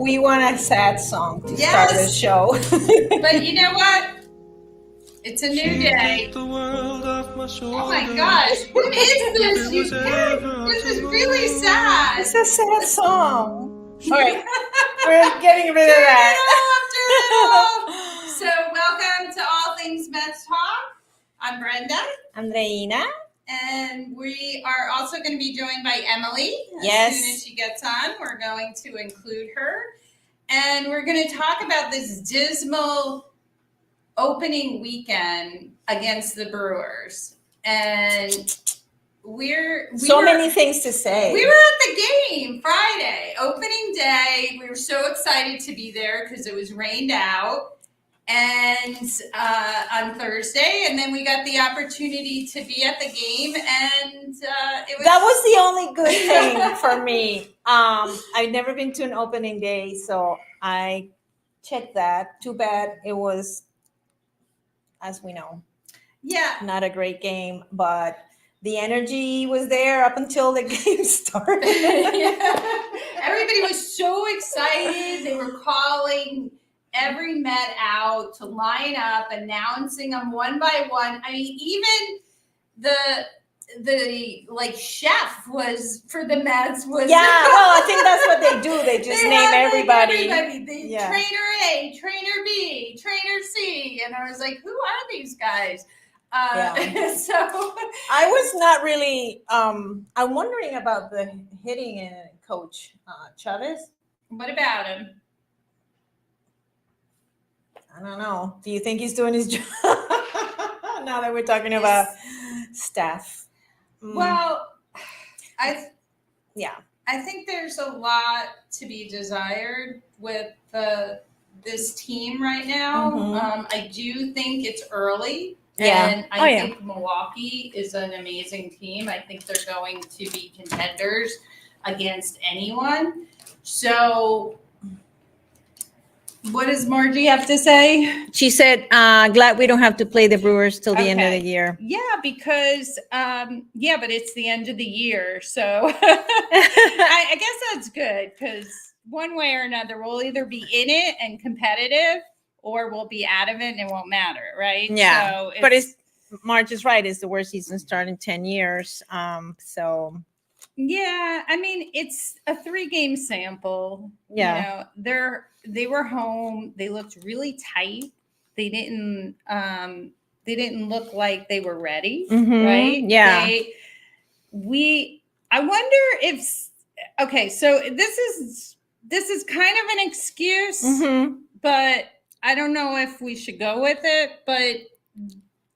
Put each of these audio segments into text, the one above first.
We want a sad song to start the show. But you know what? It's a new day. Oh my gosh, what is this? This is really sad. It's a sad song. All right, we're getting rid of that. Turn it off. So welcome to All Things Mets Talk. I'm Brenda. Andreina. And we are also going to be joined by Emily. Yes. As soon as she gets on, we're going to include her. And we're going to talk about this dismal opening weekend against the Brewers. And many things to say. We were at the game Friday, opening day. We were so excited to be there because it was rained out. And on Thursday, and then we got the opportunity to be at the game, and that was the only good thing for me. I'd never been to an opening day, so I checked that. Too bad it was, as we know, not a great game, but the energy was there up until the game started. Everybody was so excited. They were calling every Met out to line up, announcing them one by one. I mean, even the chef was for the Mets was. Yeah, well, I think that's what they do. They just name everybody. Trainer A, Trainer B, Trainer C, and I was like, who are these guys? So I was not really. I'm wondering about the hitting coach Chavez. What about him? I don't know. Do you think he's doing his job? Now that we're talking about staff. Well, I think there's a lot to be desired with this team right now. Mm-hmm. I do think it's early. Yeah. And I think Milwaukee is an amazing team. I think they're going to be contenders against anyone. So what does Margie have to say? She said, glad we don't have to play the Brewers till the end of the year. Yeah, because, but it's the end of the year. So I guess that's good because one way or another, we'll either be in it and competitive or we'll be out of it and it won't matter, right? Yeah, so but Marge is right. It's the worst season start in 10 years. Yeah, I mean, it's a 3-game sample. Yeah. You know, they were home. They looked really tight. They didn't look like they were ready, right? Yeah. I wonder if so this is kind of an excuse, but I don't know if we should go with it. But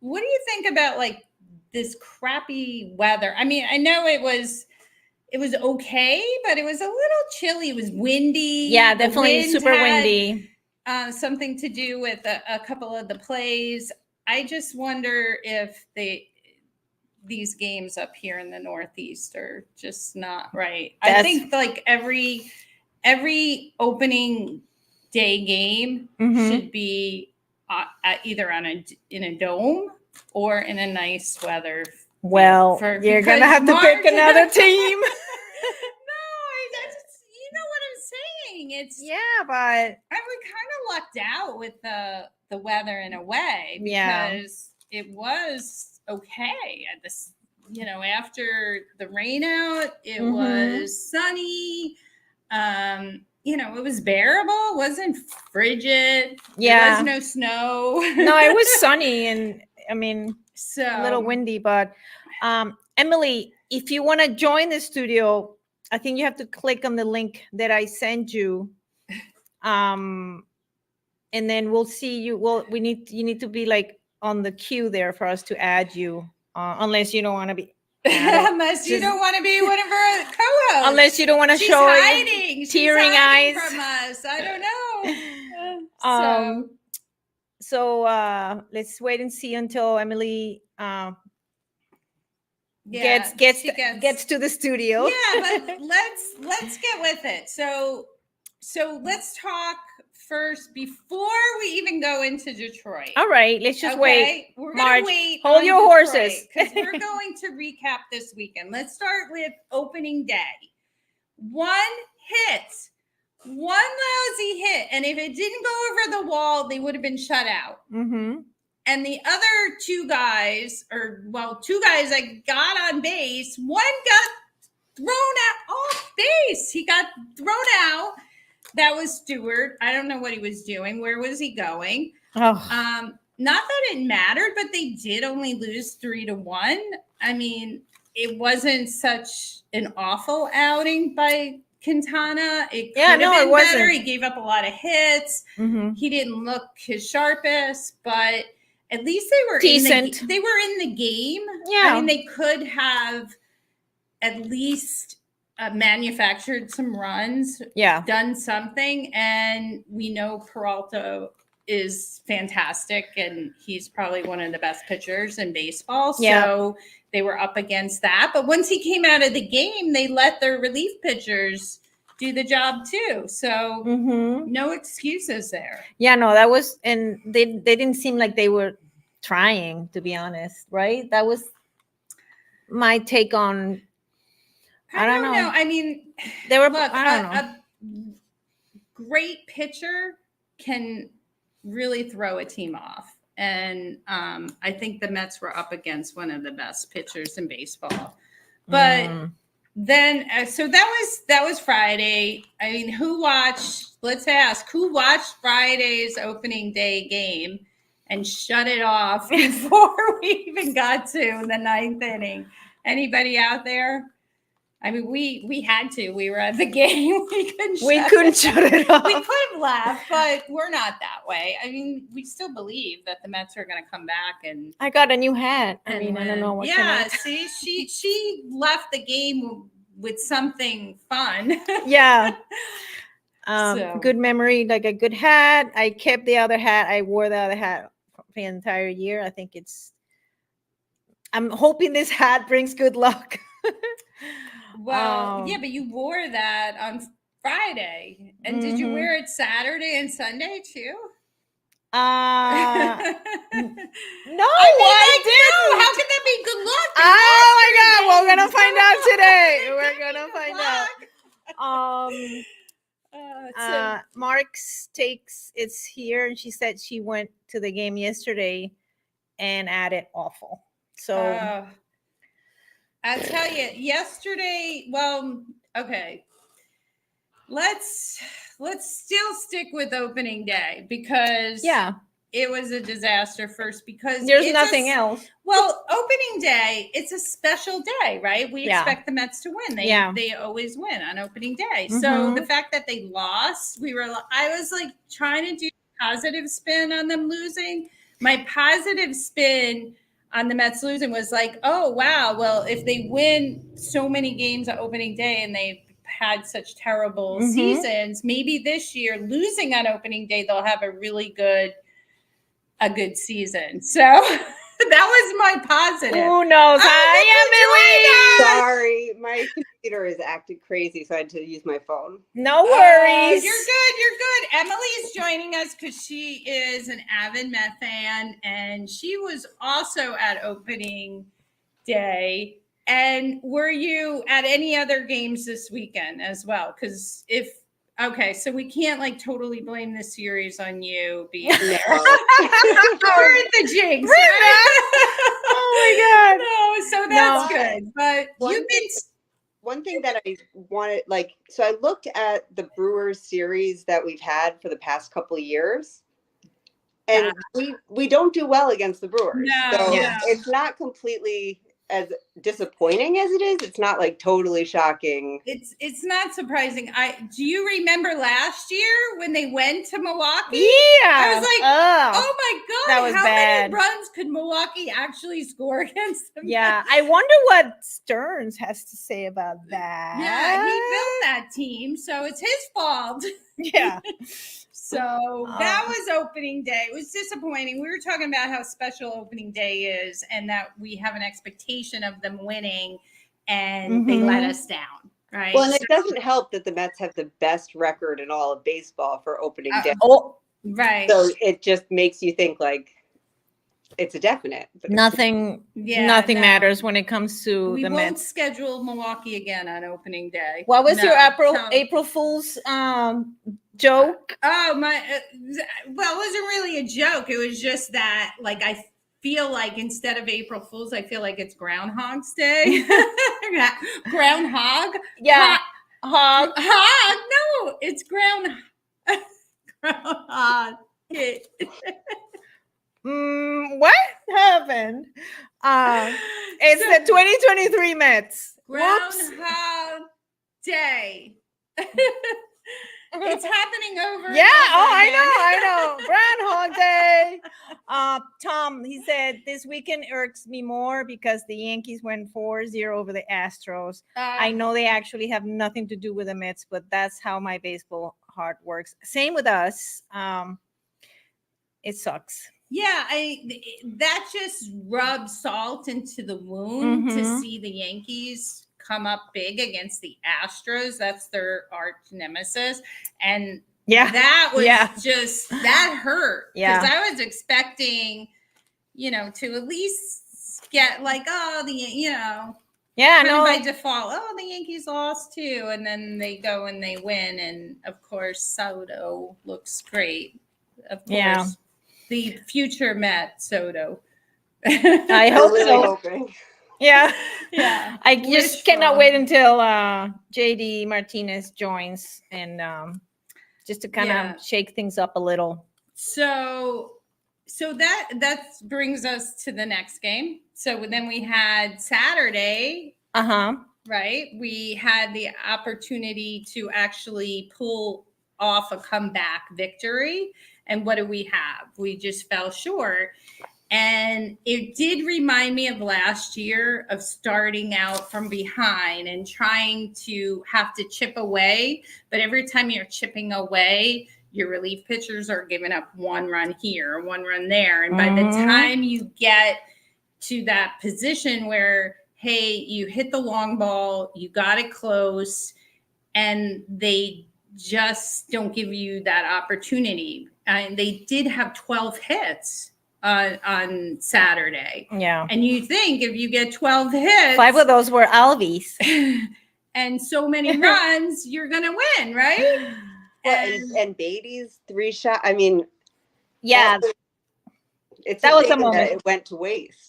what do you think about like this crappy weather? I mean, I know it was okay, but it was a little chilly. It was windy. Yeah, definitely super windy. Something to do with a couple of the plays. I just wonder if these games up here in the Northeast are just not right. I think like every opening day game should be either in a dome or in a nice weather. Well, you're going to have to pick another team. You know what I'm saying? But I would kind of lucked out with the weather in a way because it was okay at this. You know, after the rain out, it was sunny. It was bearable. It wasn't frigid. Yeah, there was no snow. No, it was sunny and I mean, a little windy. But Emily, if you want to join the studio, I think you have to click on the link that I sent you, and then we'll see you. Well, you need to be like on the queue there for us to add you, unless you don't want to be. Unless you don't want to be one of our co-hosts. Unless you don't want to show hiding. Tearing eyes from us. I don't know. So let's wait and see until Emily gets to the studio. Yeah, but let's get with it. So let's talk first before we even go into Detroit. All right, let's just wait. We're going to wait. Hold your horses. Because we're going to recap this weekend. Let's start with opening day. One hit one lousy hit, and if it didn't go over the wall, they would have been shut out. Mm-hmm. And the other two guys that got on base, one got thrown out off base. He got thrown out. That was Stewart. I don't know what he was doing. Where was he going? Oh. Not that it mattered, but they did only lose 3-1. I mean, it wasn't such an awful outing by Quintana. It could have been it wasn't. better. He gave up a lot of hits. Mm-hmm. He didn't look his sharpest, but at least they were decent. They were in the game. Yeah. I mean, they could have at least manufactured some runs. Yeah. Done something, and we know Peralta is fantastic, and he's probably one of the best pitchers in baseball. Yeah. So they were up against that. But once he came out of the game, they let their relief pitchers do the job too. So no excuses there. Yeah, no, that was, and they didn't seem like they were trying, to be honest, right? That was my take on. I don't know. I mean, they were. Look, I don't know. A great pitcher can really throw a team off. And I think the Mets were up against one of the best pitchers in baseball. But then, so that was Friday. I mean, let's ask, who watched Friday's opening day game and shut it off before we even got to the ninth inning? Anybody out there? I mean, we had to. We were at the game. We couldn't shut it off. We could have laughed, but we're not that way. I mean, we still believe that the Mets are going to come back. And I got a new hat. I mean, I don't know what. Yeah, see, she left the game with something fun. Yeah. Good memory, like a good hat. I kept the other hat. I wore the other hat for the entire year. I think I'm hoping this hat brings good luck. Well, yeah, but you wore that on Friday. And did you wear it Saturday and Sunday too? No, I didn't. How can that be good luck? Oh my God, we're gonna find out today. We're gonna find out. Mark's takes it's here, and she said she went to the game yesterday and added awful. So I'll tell you, yesterday, well, okay. Let's still stick with opening day because it was a disaster first because there's nothing else. Well, opening day, it's a special day, right? We expect the Mets to win. They always win on opening day. So the fact that they lost, I was like trying to do positive spin on them losing. My positive spin on the Mets losing was like, oh, wow. Well, if they win so many games on opening day and they've had such terrible seasons, maybe this year losing on opening day, they'll have a good season. So that was my positive. Who knows? Hi, Emily. Sorry, my computer is acting crazy, so I had to use my phone. No worries. You're good. Emily is joining us because she is an avid Met fan, and she was also at opening day. And were you at any other games this weekend as well? Because so we can't like totally blame the series on you being there. We're at the jinx. Oh my God. No, so that's good. But one thing that I wanted, so I looked at the Brewers series that we've had for the past couple of years, and we don't do well against the Brewers. So it's not completely as disappointing as it is. It's not like totally shocking. It's not surprising. Do you remember last year when they went to Milwaukee? Yeah. I was like, oh my God, that was how bad. many runs could Milwaukee actually score against them? Yeah. I wonder what Stearns has to say about that. Yeah, he built that team, so it's his fault. Yeah. So that was opening day. It was disappointing. We were talking about how special opening day is and that we have an expectation of them winning, and they let us down, right? Well, and it doesn't help that the Mets have the best record in all of baseball for opening day. Right. So it just makes you think like, it's a definite. But Nothing No. matters when it comes to We the won't Mets. schedule Milwaukee again on opening day. What was your No, April Fool's joke? Oh my! Well, it wasn't really a joke. It was just that, like, I feel like instead of April Fool's, I feel like it's Groundhog's Day. Groundhog. Yeah, hog. Hog. No, it's groundhog. What happened? It's the 2023 Mets. Whoops. Groundhog Day. It's happening over. Yeah. Oh, and over I know. Groundhog Day. Tom, he said this weekend irks me more because the Yankees went 4-0 over the Astros. I know they actually have nothing to do with the Mets, but that's how my baseball heart works. Same with us. It sucks. Yeah, that just rubs salt into the wound to Mhm. see the Yankees come up big against the Astros. That's their arch nemesis. And Yeah. that was Yeah. just, that hurt. Yeah. Because I was expecting, to at least get like, Yeah, kind of no. by default, the Yankees lost too. And then they go and they win. And of course, Soto looks great. Of course. Yeah. The future Matt Soto. I we're hope really so. hoping. Yeah. Yeah. I just Wish cannot for- wait until JD Martinez joins and just to kind Yeah. of shake things up a little. So that brings us to the next game. So then we had Saturday, Uh-huh. right? We had the opportunity to actually pull off a comeback victory. And what do we have? We just fell short. And it did remind me of last year of starting out from behind and trying to have to chip away. But every time you're chipping away, your relief pitchers are giving up one run here, one run there. And by the Mhm. time you get to that position where, hey, you hit the long ball, you got it close, and they just don't give you that opportunity. And they did have 12 hits on Saturday. Yeah. And you think if you get 12 hits, 5 of those were Albies. and so many runs, you're going to win, right? Well, and Beatty's 3 shot. I mean, Yeah. it's That a was a shame moment. that it went to waste.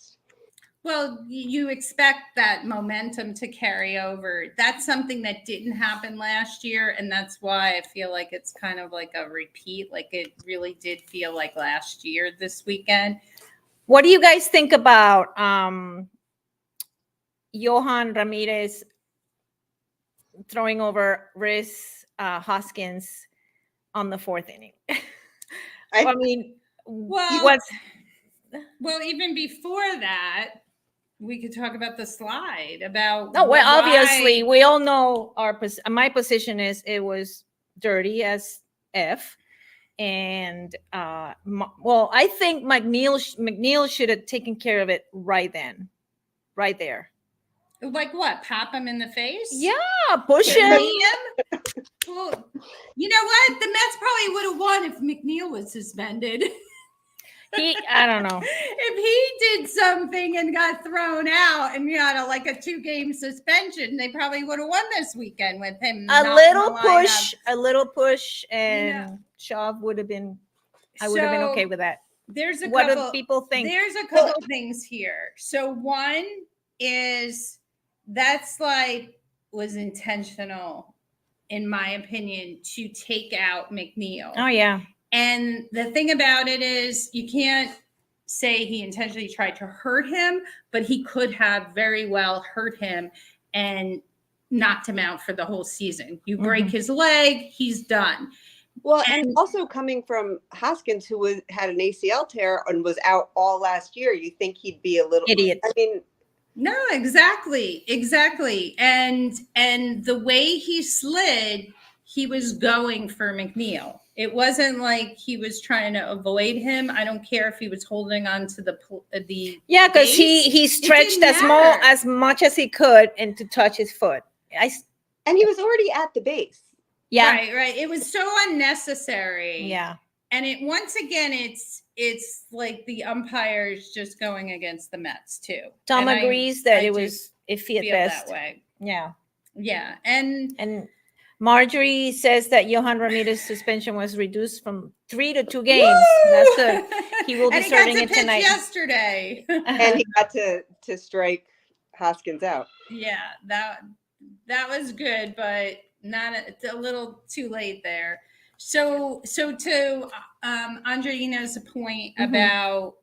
Well, you expect that momentum to carry over. That's something that didn't happen last year. And that's why I feel like it's kind of like a repeat. Like it really did feel like last year this weekend. What do you guys think about Johan Ramirez throwing over Rhys Hoskins on the 4th inning? I mean, Well, even before that, we could talk about the slide about obviously we all know my position is it was dirty as F. And I think McNeil should have taken care of it right there. Like what? Pop him in the face? Yeah, push him. Well, you know what? The Mets probably would have won if McNeil was suspended. I don't know. If he did something and got thrown out and got a 2-game suspension, they probably would have won this weekend with him. A little push, and shove would have been. I would have been okay with that. There's what do people think? There's a couple things here. So one is that slide was intentional, in my opinion, to take out McNeil. Oh yeah. And the thing about it is you can't say he intentionally tried to hurt him, but he could have very well hurt him and knocked him out for the whole season. You break his leg, he's done. Well, and also coming from Hoskins, who had an ACL tear and was out all last year, you think he'd be a little idiot. I mean, no, exactly. And the way he slid, he was going for McNeil. It wasn't like he was trying to avoid him. I don't care if he was holding on to the yeah, because he stretched as much as he could and to touch his foot. And he was already at the base. Yeah, right. It was so unnecessary. Yeah, and it once again, it's it's like the umpires just going against the Mets too. Tom And agrees that I it do was iffy at feel best. that way. Yeah. Yeah, and Marjorie says that Johan Ramirez's suspension was reduced from 3 to 2 games. That's good. He will be and starting he got it to pitch tonight. yesterday. And he got to strike Hoskins out. Yeah, that was good, but not it's a little too late there. So to Andreina's point about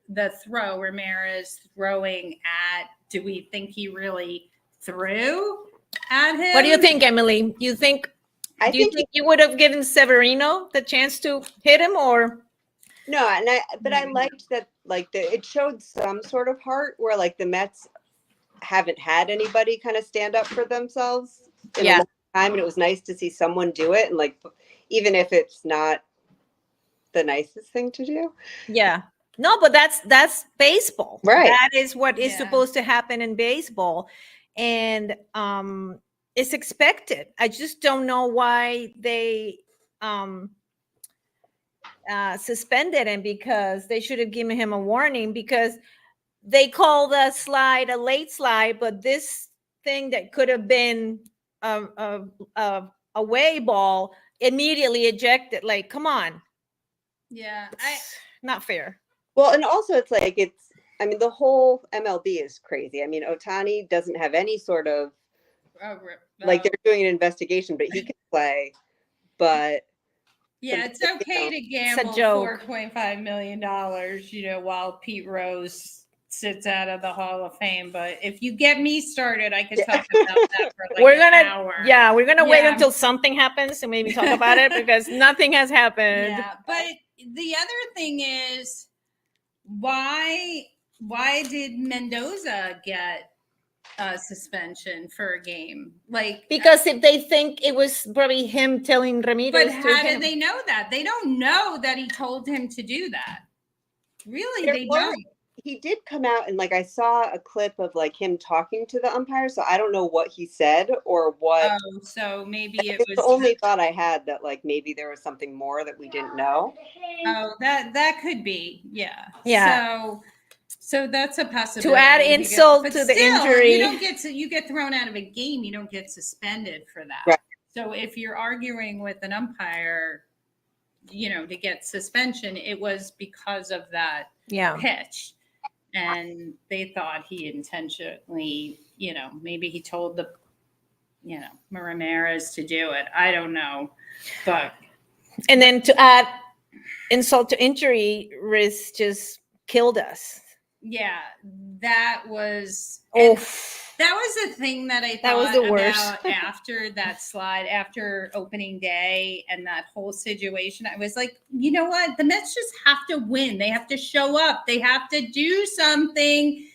the throw, Ramirez throwing at, do we think he really threw at him? What do you think, Emily? Do you think you would have given Severino the chance to hit him, or no? But I liked that, like, it showed some sort of heart where, like, the Mets haven't had anybody kind of stand up for themselves in a long time, and it was nice to see someone do it, and, like, even if it's not the nicest thing to do. Yeah. No, but that's baseball. Right. That is what is supposed to happen in baseball. And it's expected. I just don't know why they suspended him, because they should have given him a warning, because they call the slide a late slide, but this thing that could have been a away ball immediately ejected. Like, come on. Yeah, Not fair. Well, and also it's like, I mean, the whole MLB is crazy. I mean, Ohtani doesn't have any sort of, like, they're doing an investigation, but he can play. But yeah, it's okay to gamble $4.5 million, while Pete Rose sits out of the Hall of Fame. But if you get me started, I could talk about that for like an hour. Yeah, we're gonna wait until something happens and maybe talk about it, because nothing has happened. Yeah, but the other thing is, why did Mendoza get a suspension for a game? Like, because if they think it was probably him telling Ramirez. But how did they know that? They don't know that he told him to do that. Really, they don't. He did come out, and, like, I saw a clip of, like, him talking to the umpire, so I don't know what he said or what. Oh, so maybe it was the only thought I had, that, like, maybe there was something more that we didn't know. Oh, that could be. Yeah. So that's a possibility. To add insult to the injury, you get thrown out of a game. You don't get suspended for that. Right. So if you're arguing with an umpire, to get suspension, it was because of that pitch. And they thought he intentionally, maybe he told Ramirez to do it. I don't know. But and then to add insult to injury, Riz just killed us. Yeah, that was that was the thing that I thought was the worst. about after that slide, after opening day and that whole situation. I was like, you know what? The Mets just have to win. They have to show up. They have to do something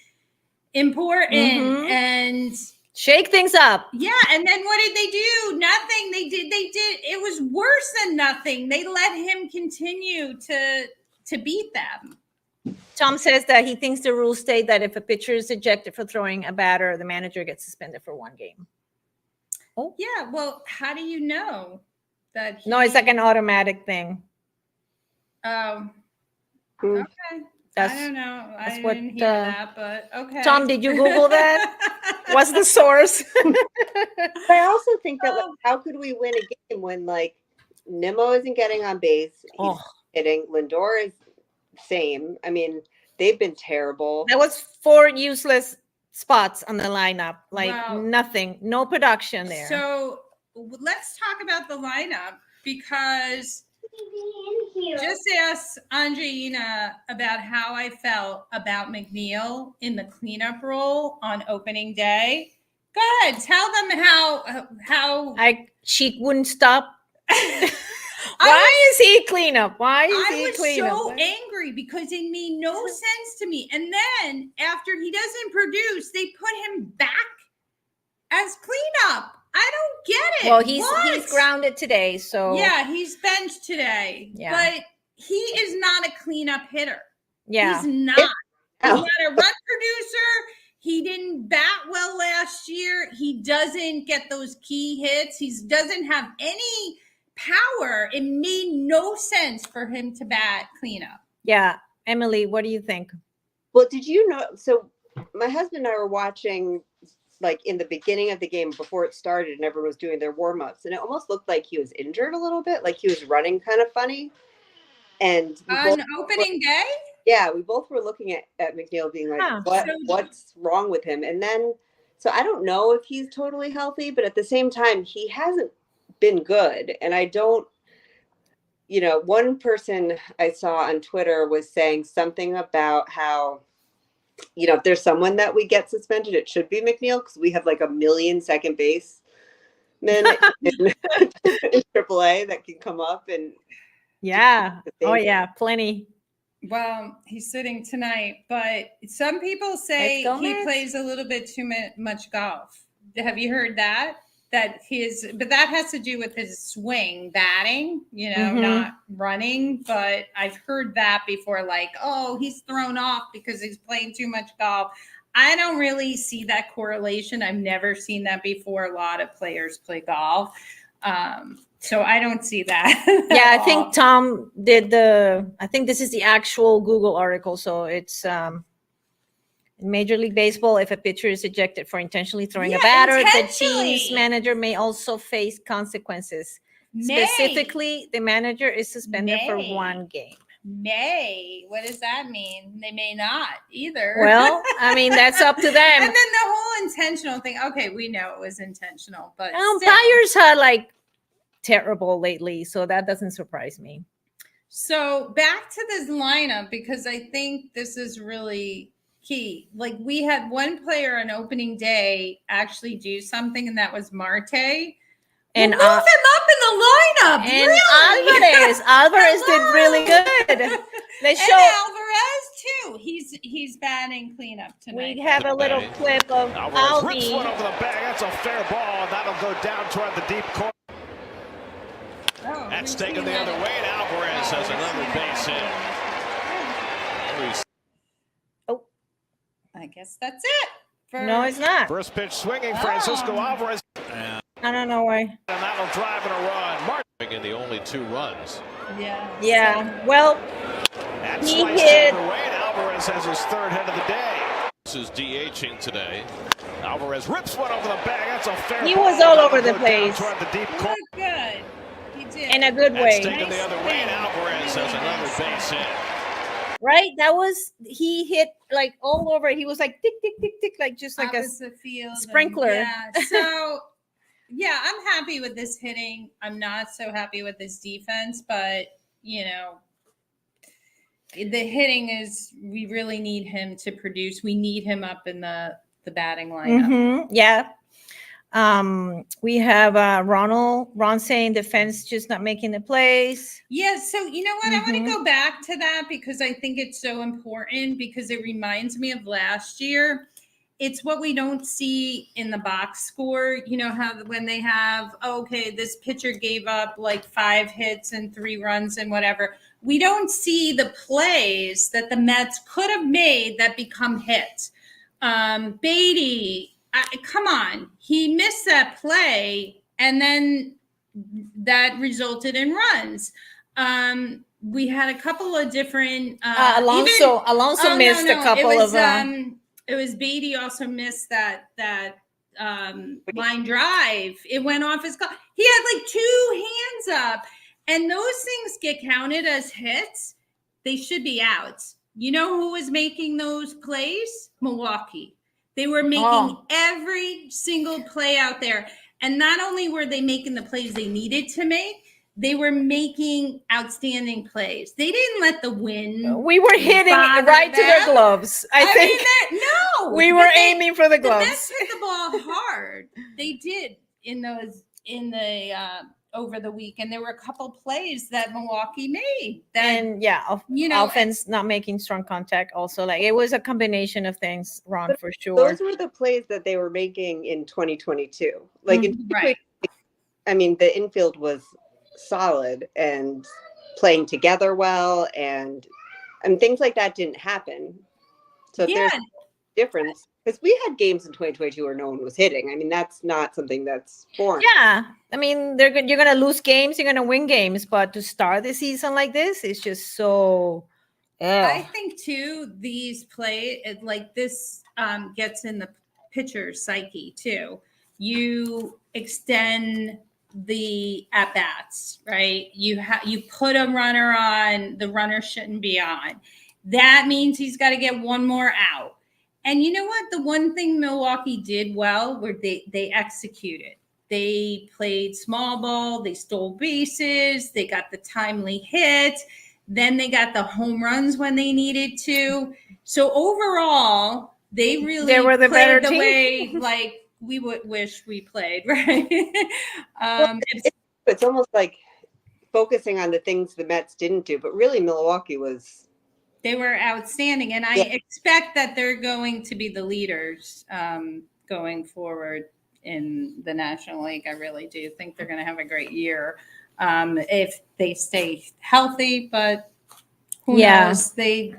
important and shake things up. Yeah, and then what did they do? Nothing. They did. It was worse than nothing. They let him continue to beat them. Tom says that he thinks the rules state that if a pitcher is ejected for throwing a batter, the manager gets suspended for 1 game. Oh, yeah. Well, how do you know that? No, it's like an automatic thing. Oh, okay. I don't know. I didn't hear that, but okay. Tom, did you Google that? What's the source? But I also think that, like, how could we win a game when, like, Nimmo isn't getting on base? He's hitting. Lindor is same. I mean, they've been terrible. That was 4 useless spots on the lineup. Like, nothing, no production there. So let's talk about the lineup, because just ask Andreina about how I felt about McNeil in the cleanup role on opening day. Go ahead, tell them how she wouldn't stop. Why is he cleanup? Why is he cleanup? I was so angry because it made no sense to me. And then after he doesn't produce, they put him back as cleanup. I don't get it. Well, he's grounded today, so yeah, he's benched today. Yeah. But he is not a cleanup hitter. Yeah, he's not. He's not a run producer. He didn't bat well last year. He doesn't get those key hits. He doesn't have any power. It made no sense for him to bat cleanup. Yeah, Emily, what do you think? Well, did you know? So my husband and I were watching like in the beginning of the game before it started and everyone was doing their warm-ups, and it almost looked like he was injured a little bit, like he was running kind of funny. And On opening day? yeah, we both were looking at McNeil being like, Huh. what's wrong with him? And then, so I don't know if he's totally healthy, but at the same time, he hasn't been good. And I don't, one person I saw on Twitter was saying something about how, if there's someone that we get suspended, it should be McNeil because we have like 1 million second basemen in AAA that can come up and Yeah. the Oh thing. yeah, plenty. Well, he's sitting tonight, but some people say Let's go, he Mets. plays a little bit too much golf. Have you heard that? But that has to do with his swing, batting, Mhm. not running. But I've heard that before, like, oh, he's thrown off because he's playing too much golf. I don't really see that correlation. I've never seen that before. A lot of players play golf. So I don't see that. Yeah, at I think all. Tom did I think this is the actual Google article. So it's in Major League Baseball, if a pitcher is ejected for intentionally throwing a Yeah, batter, the intentionally. team's manager may also face consequences. May. Specifically, the manager is suspended for May. 1 game. May. What does that mean? They may not either. Well, I mean, that's up to and them. then the whole intentional thing. Okay, we know it was intentional, but still. Umpires are like terrible lately, so that doesn't surprise me. So back to this lineup, because I think this is really key. Like, we had one player on opening day actually do something, and that was Marte. And Move him up in the lineup. and really? Alvarez did really good. They And show Alvarez too. He's batting cleanup tonight. we have a little clip of Alvarez rips one Aldi. over the bag. That's a fair ball, and that'll go down toward the deep corner. Oh, That's we've taken seen the that. other way, and Alvarez has another base hit. I guess that's it. No, it's not. First pitch swinging, Francisco Oh. Alvarez, I don't know why. and that'll drive in a run. Martin in the only 2 runs. Yeah. Well, That He sliced hit- the other way, and Alvarez has his 3rd hit of the day. This is DHing today. Alvarez rips one over the bag. That's a fair He ball. was all That'll over the go down place. toward the deep corner. Look good. He did. in a good That's way, taken the other way, and Alvarez has another base hit. right? He hit like all over. He was like tick tick tick tick, like just like a Opposite field and- sprinkler. Yeah. So, yeah, I'm happy with this hitting. I'm not so happy with this defense, but the hitting is, we really need him to produce. We need him up in the batting lineup. Mhm, yeah. We have Ron saying defense just not making the plays. Yeah, so you know what? I want Mhm. to go back to that because I think it's so important, because it reminds me of last year. It's what we don't see in the box score. You know how when they have, okay, this pitcher gave up like 5 hits and 3 runs and whatever. We don't see the plays that the Mets could have made that become hits. Beatty, come on. He missed that play, and then that resulted in runs. We had a couple of different Alonso Oh, missed a couple it was, of. It was Beatty also missed that line drive. It went off his glove. He had like 2 hands up, and those things get counted as hits. They should be outs. You know who was making those plays? Milwaukee. They were making every single play out there. And not only were they making the plays they needed to make, they were making outstanding plays. They didn't let the wind. We were hitting bother right to their them. gloves. I think No, we were aiming for the The gloves. Mets hit the ball hard. They did in the over the week, and there were a couple plays that Milwaukee made. That And yeah, offense not making strong contact. Also, like it was a combination of things, Ron, But for sure. Those were the plays that they were making in 2022. Like in right. I mean, the infield was solid and playing together well, and things like that didn't happen. So if there's a difference, because we had games in 2022 where no one was hitting. I mean, that's not something that's foreign. Yeah, I mean, you're gonna lose games, you're gonna win games, but to start the season like this is just so I think too, these like this gets in the pitcher's psyche too. You extend the at bats, right? You put a runner on, the runner shouldn't be on. That means he's got to get one more out. And you know what? The one thing Milwaukee did well were they executed. They played small ball, they stole bases, they got the timely hits. Then they got the home runs when they needed to. So overall, they were the better team. Way like we would wish we played, right? It's almost like focusing on the things the Mets didn't do, but really Milwaukee they were outstanding, and I expect that they're going to be the leaders going forward in the National League. I really do think they're going to have a great year. If they stay healthy, but who knows? They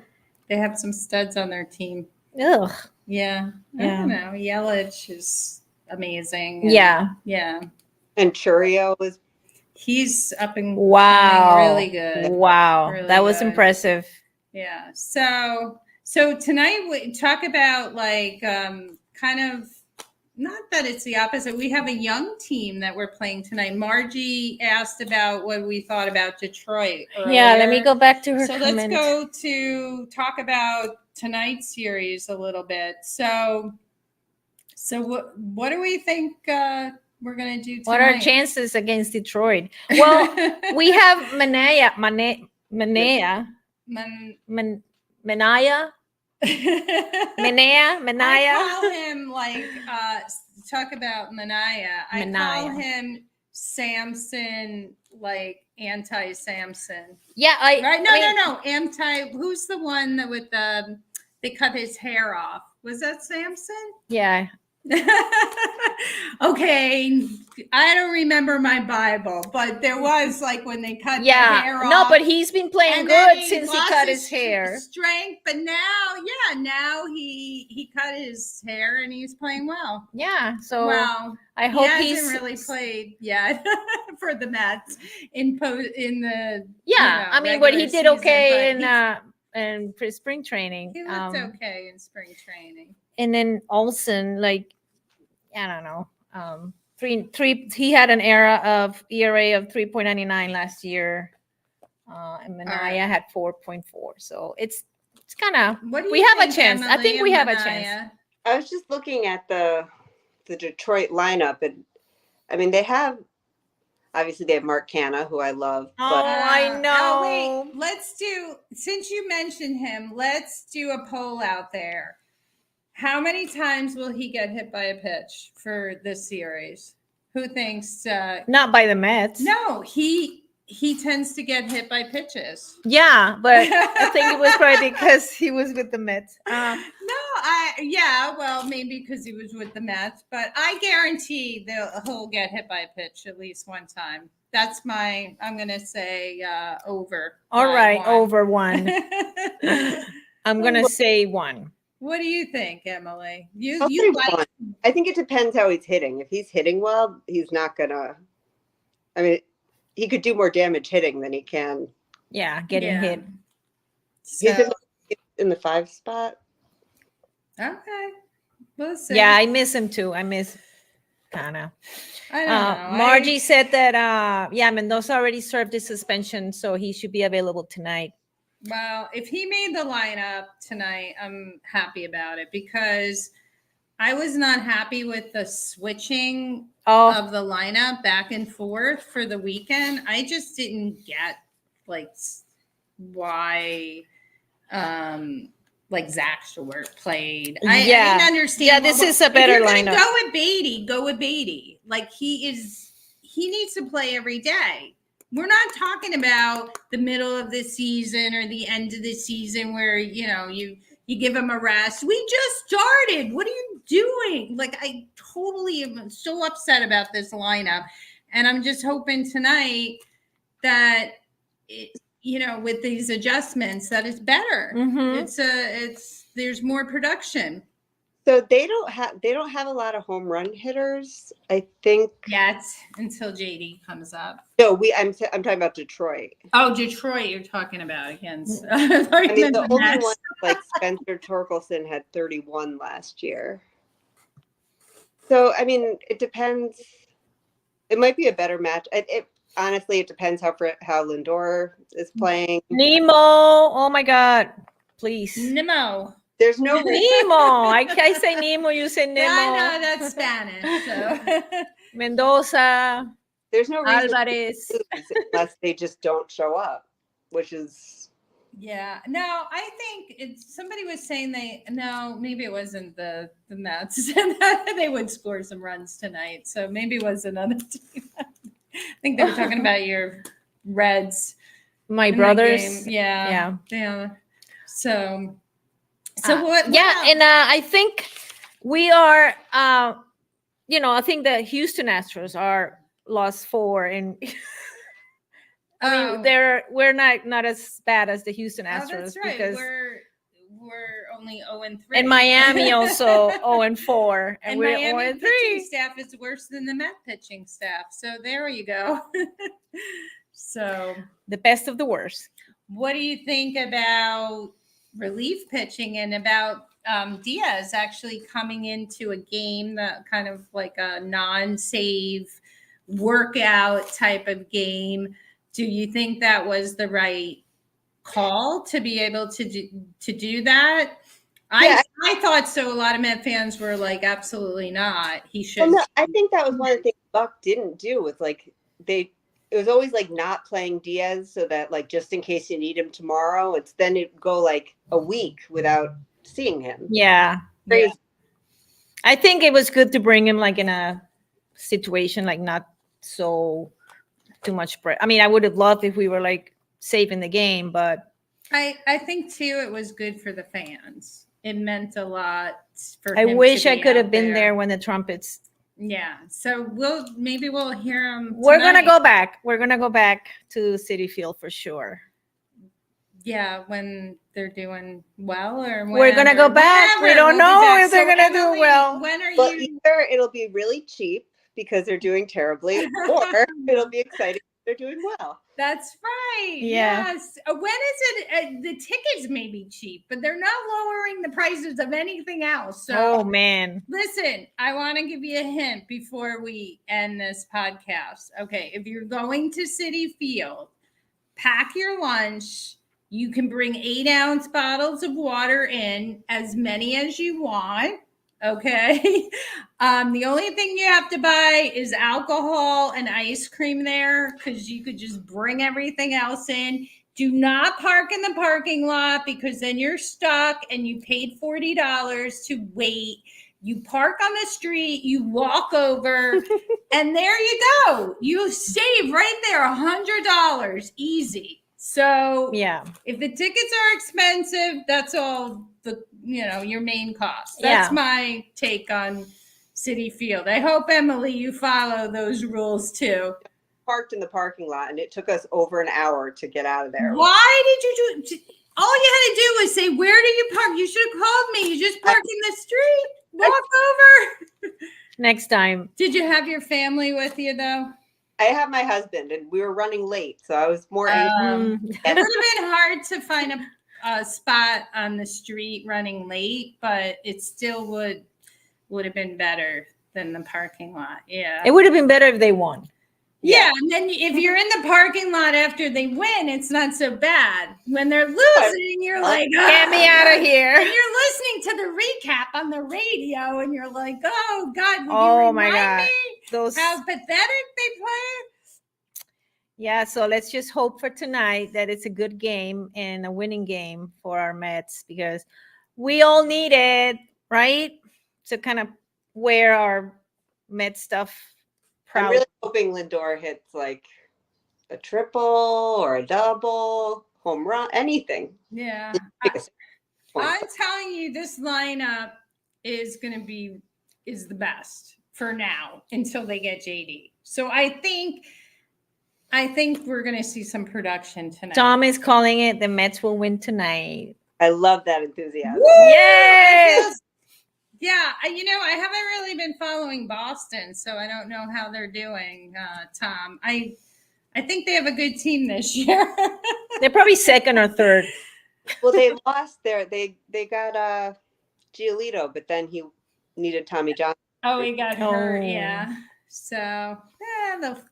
have some studs on their team. Ugh. Yeah. I don't know. Yelich is amazing. Yeah. And Churio he's up and really good. Wow. Really that was good. Impressive. Yeah. So tonight we talk about like kind of, not that it's the opposite. We have a young team that we're playing tonight. Margie asked about what we thought about Detroit earlier. Yeah, let me go back to her comment. Let's go to talk about tonight's series a little bit. So what do we think we're going to do tonight? What are our chances against Detroit? Well, we have Manaya. Manaya. I call him like talk about Manaya. I call him Samson, like anti-Samson. Yeah, No. Anti. Who's the one that with they cut his hair off? Was that Samson? Yeah. Okay, I don't remember my Bible, but there was like when they cut the hair off. No, but he's been playing good since he cut his hair. Strength, but now he cut his hair and he's playing well. Yeah, so I he hope hasn't really played yet for the Mets in the. I mean, but he did okay in spring training. He looked okay in spring training. And then Olsen, like, I don't know, he had an ERA of 3.99 last year. And Manaya had 4.4. So it's kind of, we have a chance. I think we have a chance. I was just looking at the Detroit lineup, and I mean, obviously they have Mark Canha, who I love. But I know. Wait, since you mentioned him, let's do a poll out there. How many times will he get hit by a pitch for this series? Who thinks? Not by the Mets. No, he tends to get hit by pitches. Yeah, but I think it was probably because he was with the Mets. Well, maybe because he was with the Mets, but I guarantee he'll get hit by a pitch at least one time. That's I'm going to say over. All right, over one. I'm going to say one. What do you think, Emily? I think it depends how he's hitting. If he's hitting well, he's not gonna. I mean, he could do more damage hitting than he can. Yeah, getting hit. He's in the 5 spot. Okay, we'll see. Yeah, I miss him too. I miss Canha. I don't know. Margie said that Mendoza already served his suspension, so he should be available tonight. Well, if he made the lineup tonight, I'm happy about it because I was not happy with the switching of the lineup back and forth for the weekend. I just didn't get like why like Zach Stewart played. I didn't understand. Yeah, this is a better lineup. Go with Beatty. Like he needs to play every day. We're not talking about the middle of the season or the end of the season where, you give him a rest. We just started. What are you doing? Like, I totally am so upset about this lineup. And I'm just hoping tonight that, with these adjustments that it's better. Mm-hmm. There's more production. So they don't have a lot of home run hitters. I think. Yet until JD comes up. No, I'm talking about Detroit. Oh, Detroit, you're talking about against. I mean, the only Mets. one like Spencer Torkelson had 31 last year. So I mean, it depends. It might be a better match. Honestly, it depends how Lindor is playing. Nemo. Oh my God. Please. Nemo. There's no reason. Nemo. I say Nemo, you say Nemo. I know that's Spanish. So. Mendoza. There's no reason Alvarez. to lose unless they just don't show up, which is. Yeah. No, I think somebody was saying maybe it wasn't the Mets. They would score some runs tonight. So maybe it was another team. I think they were talking about your Reds. My in that brothers. game. Yeah. So what? And I think we are. I think the Houston Astros are lost 4, and I mean, we're not as bad as the Houston Astros. That's right. Because we're only 0-3. and Miami also 0-4, and we're Miami 0-3. pitching staff is worse than the Met pitching staff. So there you go. So The best of the worst. what do you think about relief pitching and about Diaz actually coming into a game that kind of like a non-save workout type of game? Do you think that was the right call to be able to do that? Yeah. I thought so. A lot of Met fans were like, absolutely not. He should. Well, no, I think that was one of the things Buck didn't do with it was always like not playing Diaz so that like just in case you need him tomorrow, then it'd go like a week without seeing him. Yeah. Crazy. I think it was good to bring him like in a situation like not so too much. I mean, I would have loved if we were like saving the game, but I think too it was good for the fans. It meant a lot for I him wish to I be could out have been there. there when the trumpets. Yeah. So maybe we'll hear him. We're gonna tonight. go back. We're gonna go back to Citi Field for sure. Yeah, when they're doing well, or We're gonna go back. We don't know if they're gonna do well. When are Well, you? either it'll be really cheap because they're doing terribly, or it'll be exciting if they're doing well. That's right. Yeah. Yes. When is it? The tickets may be cheap, but they're not lowering the prices of anything else. So Oh man. listen, I want to give you a hint before we end this podcast. Okay, if you're going to Citi Field, pack your lunch. You can bring 8-ounce bottles of water in, as many as you want. Okay. The only thing you have to buy is alcohol and ice cream there, because you could just bring everything else in. Do not park in the parking lot, because then you're stuck and you paid $40 to wait. You park on the street, you walk over, and there you go. You save right there $100 easy. So Yeah. if the tickets are expensive, that's all your main cost. That's Yeah. my take on Citi Field. I hope, Emily, you follow those rules too. Parked in the parking lot, and it took us over an hour to get out of there. Why did you do? All you had to do was say, "Where do you park?" You should have called me. You just park in the street. Walk over. Next time. Did you have your family with you though? I have my husband, and we were running late, so I was more anxious. It would have been hard to find a spot on the street running late, but it still would have been better than the parking lot. Yeah. It would have been better if they won. Yeah, and then if you're in the parking lot after they win, it's not so bad. When they're losing, you're like, Get me out of And here. you're listening to the recap on the radio, and you're like, oh, God, will Oh, you my remind God. me Those how pathetic they play? Yeah, so let's just hope for tonight that it's a good game and a winning game for our Mets, because we all need it, right? To kind of wear our Met stuff proud. I'm really hoping Lindor hits like a triple or a double, home run, anything. Yeah. Biggest point. I'm telling you, this lineup is the best for now until they get JD. So I think we're going to see some production tonight. Tom is calling it the Mets will win tonight. I love that enthusiasm. Yes. Yeah, I haven't really been following Boston, so I don't know how they're doing, Tom. I think they have a good team this year. They're probably second or third. Well, they lost they got Giolito, but then he needed Tommy John. Oh, he got hurt. Oh. Yeah. So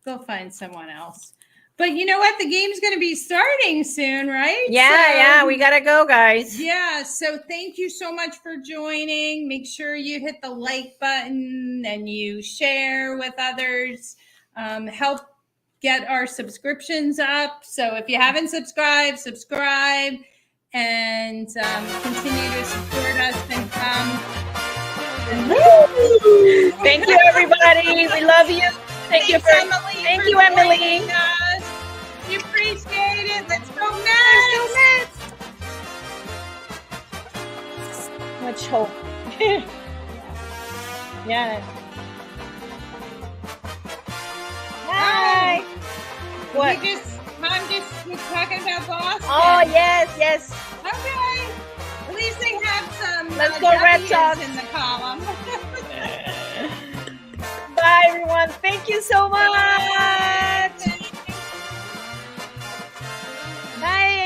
they'll find someone else. But you know what? The game's going to be starting soon, right? Yeah, we gotta go, guys. Yeah. So thank you so much for joining. Make sure you hit the like button and you share with others. Help get our subscriptions up. So if you haven't subscribed, subscribe and continue to support us and come. Thank you, everybody. We love you. Thank you, Emily. Thank for you, Emily. joining us. We appreciate it. Let's go Mets. Much hope. Yeah. Hi. What? Mom just was talking about Boston. Oh, yes. Okay. At least they have some. Let's go Red W's Sox. in the column. Bye, everyone. Thank you so much.